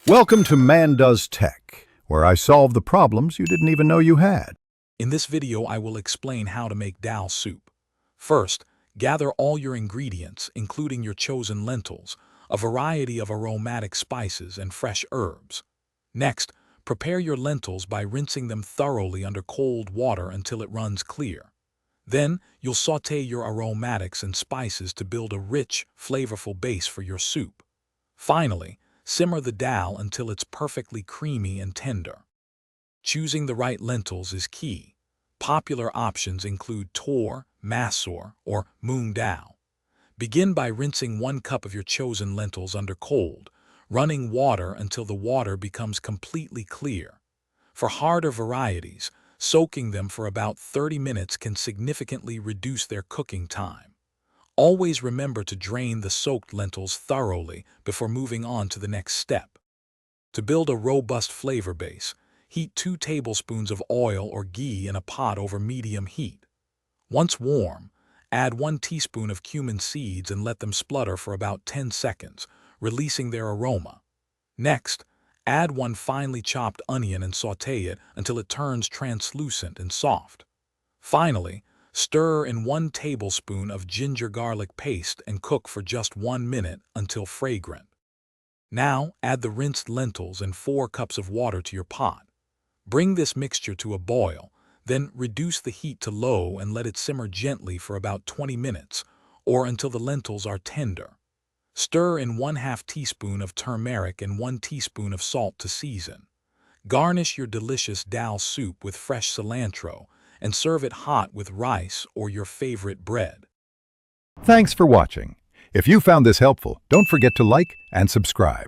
Welcome to Man Does Tech, where I solve the problems you didn't even know you had. In this video, I will explain how to make dal soup. First, gather all your ingredients, including your chosen lentils, a variety of aromatic spices, and fresh herbs. Next, prepare your lentils by rinsing them thoroughly under cold water until it runs clear. Then, you'll sauté your aromatics and spices to build a rich, flavorful base for your soup. Finally, simmer the dal until it's perfectly creamy and tender. Choosing the right lentils is key. Popular options include tor, masoor, or moong dal. Begin by rinsing 1 cup of your chosen lentils under cold, running water until the water becomes completely clear. For harder varieties, soaking them for about 30 minutes can significantly reduce their cooking time. Always remember to drain the soaked lentils thoroughly before moving on to the next step. To build a robust flavor base, heat 2 tablespoons of oil or ghee in a pot over medium heat. Once warm, add 1 teaspoon of cumin seeds and let them splutter for about 10 seconds, releasing their aroma. Next, add 1 finely chopped onion and sauté it until it turns translucent and soft. Finally, stir in 1 tablespoon of ginger-garlic paste and cook for just 1 minute until fragrant. Now, add the rinsed lentils and 4 cups of water to your pot. Bring this mixture to a boil, then reduce the heat to low and let it simmer gently for about 20 minutes, or until the lentils are tender. Stir in 1/2 teaspoon of turmeric and 1 teaspoon of salt to season. Garnish your delicious dal soup with fresh cilantro and serve it hot with rice or your favorite bread. Thanks for watching. If you found this helpful, don't forget to like and subscribe.